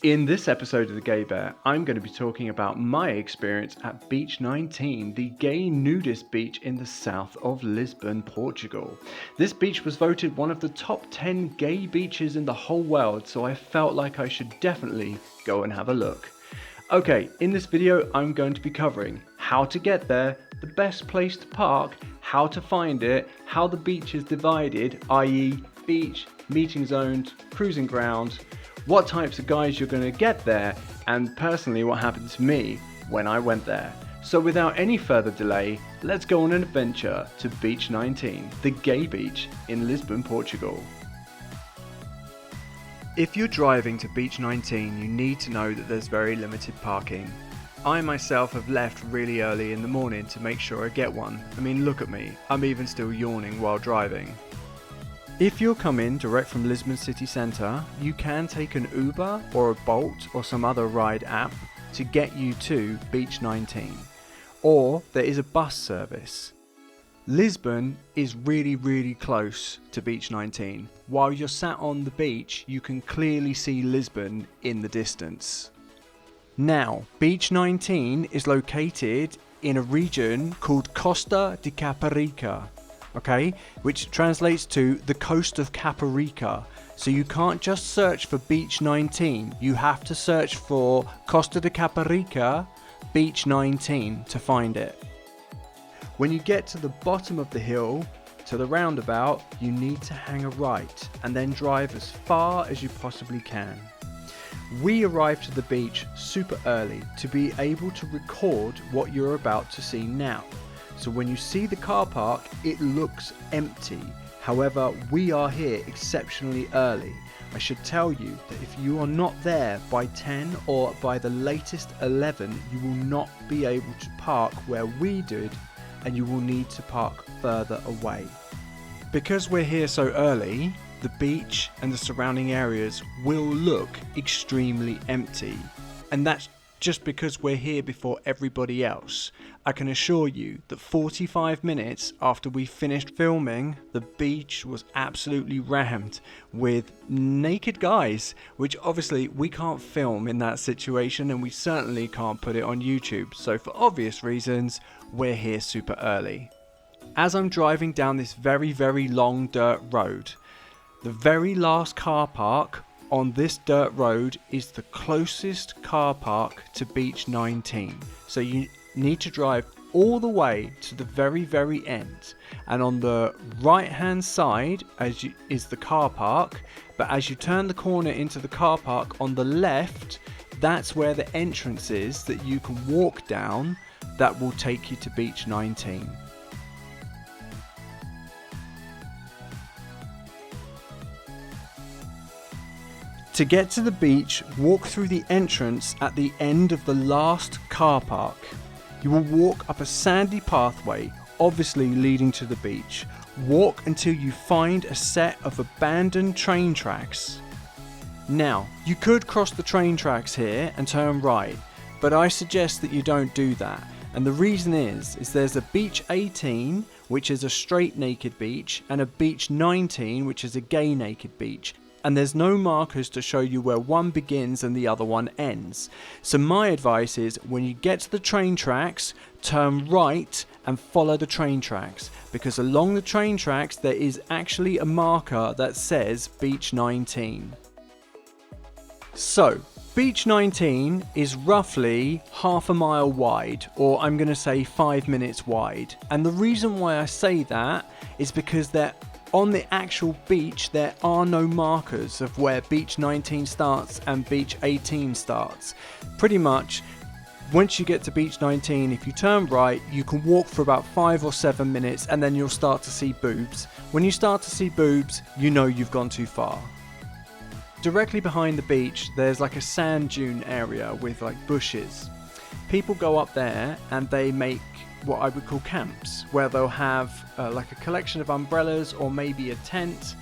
In this episode of The Gay Bear, I'm going to be talking about my experience at Beach 19, the gay nudist beach in the south of Lisbon, Portugal. This beach was voted one of the top 10 gay beaches in the whole world, so I felt like I should definitely go and have a look. Okay, in this video I'm going to be covering how to get there, the best place to park, how to find it, how the beach is divided, i.e. beach, meeting zones, cruising grounds, what types of guys you're going to get there, and personally what happened to me when I went there. So without any further delay, let's go on an adventure to Beach 19, the gay beach in Lisbon, Portugal. If you're driving to Beach 19, you need to know that there's very limited parking. I myself have left really early in the morning to make sure I get one. I mean, look at me, I'm even still yawning while driving. If you're coming direct from Lisbon city centre, you can take an Uber or a Bolt or some other ride app to get you to Beach 19. Or there is a bus service. Lisbon is really close to Beach 19. While you're sat on the beach, you can clearly see Lisbon in the distance. Now, Beach 19 is located in a region called Costa de Caparica. Okay, which translates to the coast of Caparica. So you can't just search for Beach 19, you have to search for Costa de Caparica, Beach 19 to find it. When you get to the bottom of the hill, to the roundabout, you need to hang a right and then drive as far as you possibly can. We arrived to the beach super early to be able to record what you're about to see now. So when you see the car park, it looks empty. However, we are here exceptionally early. I should tell you that if you are not there by 10 or by the latest 11, you will not be able to park where we did, and you will need to park further away. Because we're here so early, the beach and the surrounding areas will look extremely empty. And that's just because we're here before everybody else. I can assure you that 45 minutes after we finished filming, the beach was absolutely rammed with naked guys, which obviously we can't film in that situation, and we certainly can't put it on YouTube. So for obvious reasons, we're here super early. As I'm driving down this very long dirt road, the very last car park on this dirt road is the closest car park to Beach 19. So you need to drive all the way to the very end. And on the right hand side is the car park. But as you turn the corner into the car park on the left, that's where the entrance is that you can walk down that will take you to Beach 19. To get to the beach, walk through the entrance at the end of the last car park. You will walk up a sandy pathway, obviously leading to the beach. Walk until you find a set of abandoned train tracks. Now, you could cross the train tracks here and turn right, but I suggest that you don't do that. And the reason is there's a Beach 18, which is a straight naked beach, and a Beach 19, which is a gay naked beach. And there's no markers to show you where one begins and the other one ends. So my advice is, when you get to the train tracks, turn right and follow the train tracks, because along the train tracks there is actually a marker that says Beach 19. So Beach 19 is roughly half a mile wide, or I'm going to say 5 minutes wide. And the reason why I say that is because on the actual beach, there are no markers of where Beach 19 starts and Beach 18 starts. Pretty much, once you get to Beach 19, if you turn right, you can walk for about 5 or 7 minutes and then you'll start to see boobs. When you start to see boobs, you know you've gone too far. Directly behind the beach, there's like a sand dune area with like bushes. People go up there and they make what I would call camps, where they'll have like a collection of umbrellas or maybe a tent,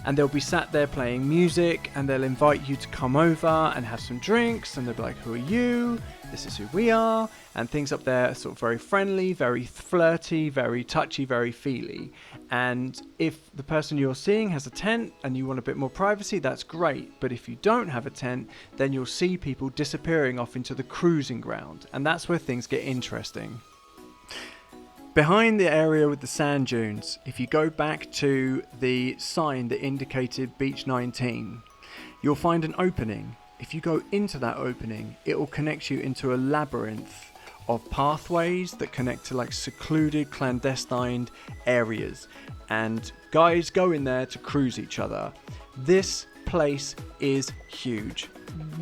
and they'll be sat there playing music, and they'll invite you to come over and have some drinks, and they'll be like, who are you? This is who we are. And things up there are sort of very friendly, very flirty, very touchy, very feely. And if the person you're seeing has a tent and you want a bit more privacy, that's great. But if you don't have a tent, then you'll see people disappearing off into the cruising ground, and that's where things get interesting. Behind the area with the sand dunes, if you go back to the sign that indicated Beach 19, you'll find an opening. If you go into that opening, it will connect you into a labyrinth of pathways that connect to like secluded, clandestine areas, and guys go in there to cruise each other. This place is huge.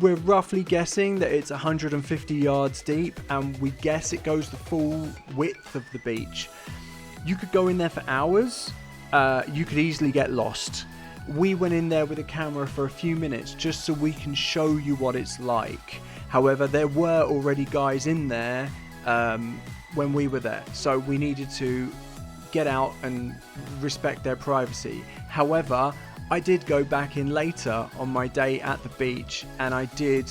We're roughly guessing that it's 150 yards deep, and we guess it goes the full width of the beach. You could go in there for hours. You could easily get lost. We went in there with a camera for a few minutes just so we can show you what it's like. However, there were already guys in there when we were there, so we needed to get out and respect their privacy. However, I did go back in later on my day at the beach, and I did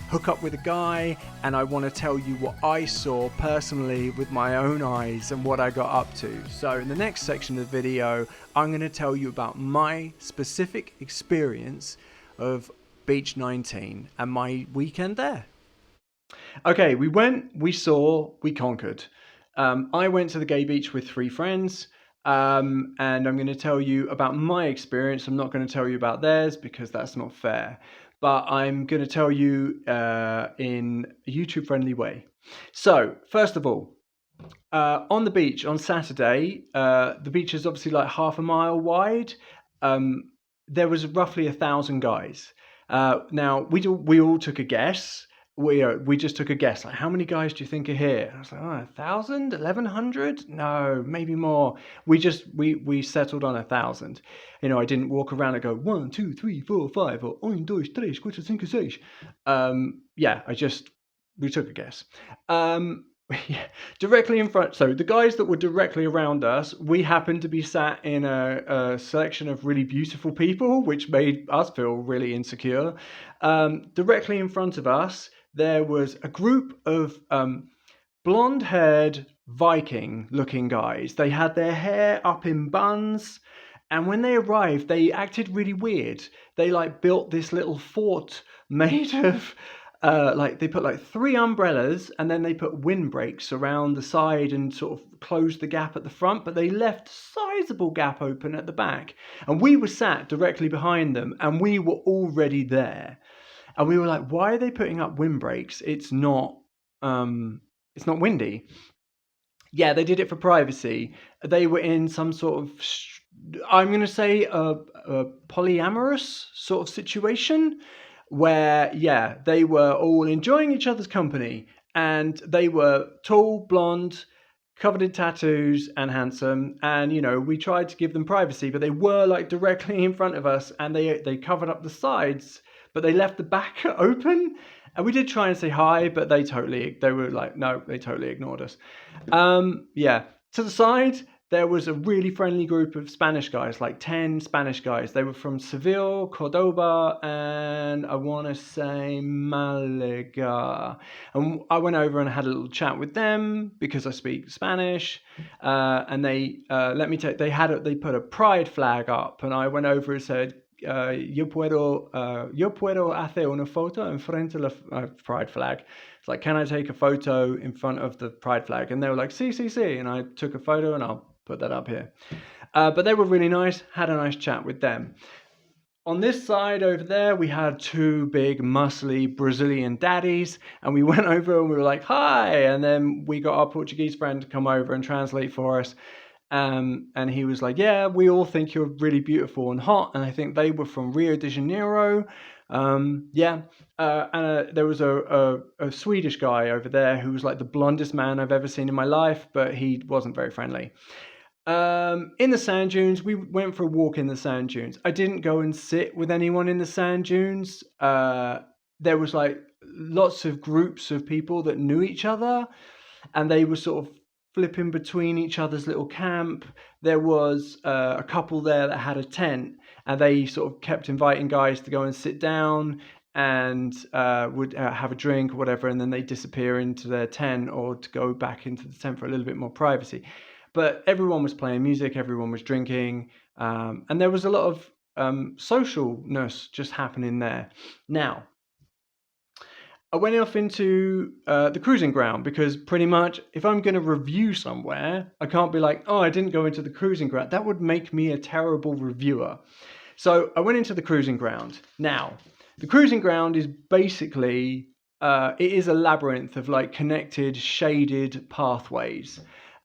hook up with a guy, and I want to tell you what I saw personally with my own eyes and what I got up to. So in the next section of the video, I'm going to tell you about my specific experience of Beach 19 and my weekend there. Okay, we went, we saw, we conquered. I went to the gay beach with 3 friends. And I'm going to tell you about my experience. I'm not going to tell you about theirs because that's not fair. But I'm going to tell you in a YouTube-friendly way. So, first of all, on the beach on Saturday, the beach is obviously like half a mile wide. There was roughly 1,000 guys. Now, we all took a guess. We just took a guess, like, how many guys do you think are here? And I was like, 1,000, 1,100? No, maybe more. We settled on 1,000. You know, I didn't walk around and go 1, 2, 3, 4, 5, or 1, 2, 3, 4, 5, 6. Yeah, we took a guess. Yeah, directly in front. So the guys that were directly around us, we happened to be sat in a selection of really beautiful people, which made us feel really insecure. Directly in front of us, there was a group of blonde-haired Viking-looking guys. They had their hair up in buns, and when they arrived, they acted really weird. They like built this little fort made of they put like 3 umbrellas, and then they put windbreaks around the side and sort of closed the gap at the front, but they left a sizable gap open at the back. And we were sat directly behind them, and we were already there. And we were like, why are they putting up windbreaks? It's not windy. Yeah, they did it for privacy. They were in some sort of, I'm going to say a polyamorous sort of situation, where, yeah, they were all enjoying each other's company, and they were tall, blonde, covered in tattoos, and handsome. And, you know, we tried to give them privacy, but they were like directly in front of us, and they covered up the sides, but they left the back open. And we did try and say hi, but they were like, no, they totally ignored us. Yeah, to the side, there was a really friendly group of Spanish guys, like 10 Spanish guys. They were from Seville, Cordoba, and I want to say Malaga. And I went over and had a little chat with them because I speak Spanish. And they they put a pride flag up, and I went over and said, yo puedo hacer una foto en frente de la pride flag. It's like, can I take a photo in front of the pride flag? And they were like, sí. And I took a photo, and I'll put that up here. But they were really nice, had a nice chat with them. On this side over there, we had 2 big, muscly Brazilian daddies, and we went over and we were like, hi. And then we got our Portuguese friend to come over and translate for us. And he was like, yeah, we all think you're really beautiful and hot. And I think they were from Rio de Janeiro. And there was a Swedish guy over there who was like the blondest man I've ever seen in my life, but he wasn't very friendly. In the sand dunes, we went for a walk in the sand dunes. I didn't go and sit with anyone in the sand dunes. There was like lots of groups of people that knew each other, and they were sort of flipping between each other's little camp. There was a couple there that had a tent, and they sort of kept inviting guys to go and sit down and would have a drink or whatever, and then they disappear into their tent or to go back into the tent for a little bit more privacy. But everyone was playing music, everyone was drinking, and there was a lot of socialness just happening there. Now, I went off into the cruising ground because pretty much if I'm going to review somewhere, I can't be like, oh, I didn't go into the cruising ground. That would make me a terrible reviewer. So I went into the cruising ground. Now, the cruising ground is basically, it is a labyrinth of like connected, shaded pathways.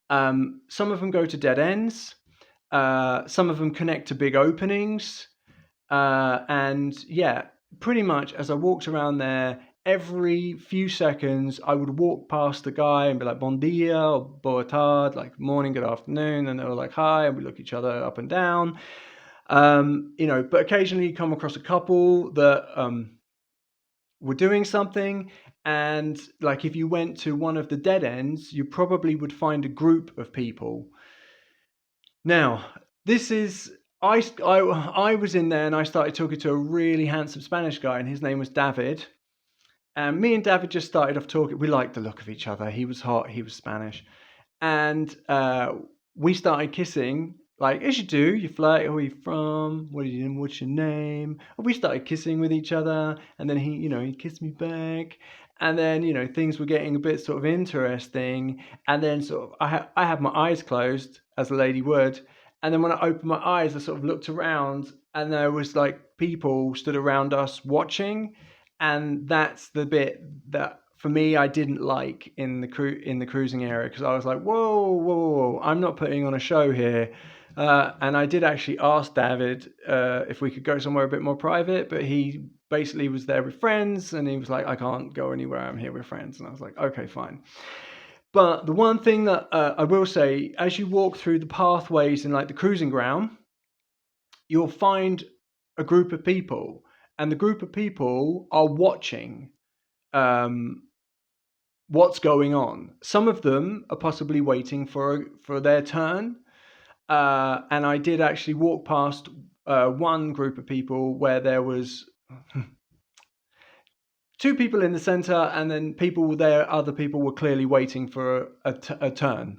Some of them go to dead ends. Some of them connect to big openings. And yeah, pretty much as I walked around there, every few seconds I would walk past the guy and be like, bon dia or boa tarde, like morning, good afternoon. And they were like, hi. And we look each other up and down. But occasionally you come across a couple that were doing something, and like if you went to one of the dead ends, you probably would find a group of people. Now, this is I was in there and I started talking to a really handsome Spanish guy, and his name was David. And me and David just started off talking. We liked the look of each other. He was hot. He was Spanish, and we started kissing. Like, as you do, you flirt, who are you from? What's your name? And we started kissing with each other, and then he kissed me back. And then, things were getting a bit sort of interesting. And then sort of, I had my eyes closed, as a lady would. And then when I opened my eyes, I sort of looked around, and there was like people stood around us watching. And that's the bit that, for me, I didn't like in the cruising area, because I was like, whoa, I'm not putting on a show here. And I did actually ask David if we could go somewhere a bit more private, but he basically was there with friends, and he was like, I can't go anywhere, I'm here with friends. And I was like, okay, fine. But the one thing that I will say, as you walk through the pathways in like the cruising ground, you'll find a group of people, and the group of people are watching what's going on. Some of them are possibly waiting for their turn. And I did actually walk past one group of people where there was two people in the center, and then other people were clearly waiting for a turn.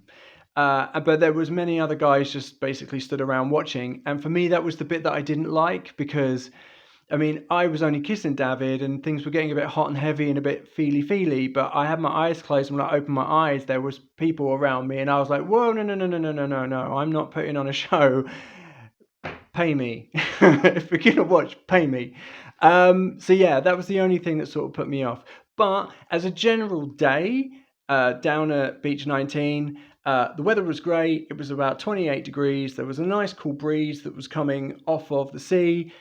But there was many other guys just basically stood around watching. And for me, that was the bit that I didn't like, because I mean, I was only kissing David and things were getting a bit hot and heavy and a bit feely, but I had my eyes closed, and when I opened my eyes, there was people around me, and I was like, whoa, no, I'm not putting on a show. Pay me. If we're going to watch, pay me. So yeah, that was the only thing that sort of put me off. But as a general day, down at Beach 19, the weather was great. It was about 28 degrees. There was a nice cool breeze that was coming off of the sea.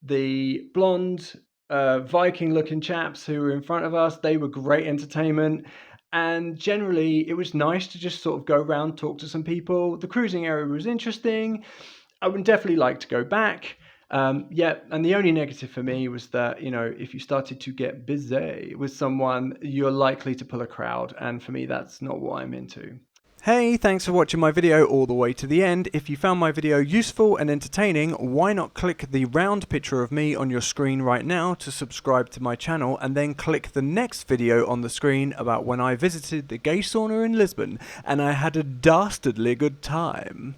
The blonde Viking looking chaps who were in front of us, they were great entertainment, and generally it was nice to just sort of go around, talk to some people. The cruising area was interesting. I would definitely like to go back. And the only negative for me was that, if you started to get busy with someone, you're likely to pull a crowd, and for me that's not what I'm into. Hey, thanks for watching my video all the way to the end. If you found my video useful and entertaining, why not click the round picture of me on your screen right now to subscribe to my channel, and then click the next video on the screen about when I visited the gay sauna in Lisbon and I had a dastardly good time.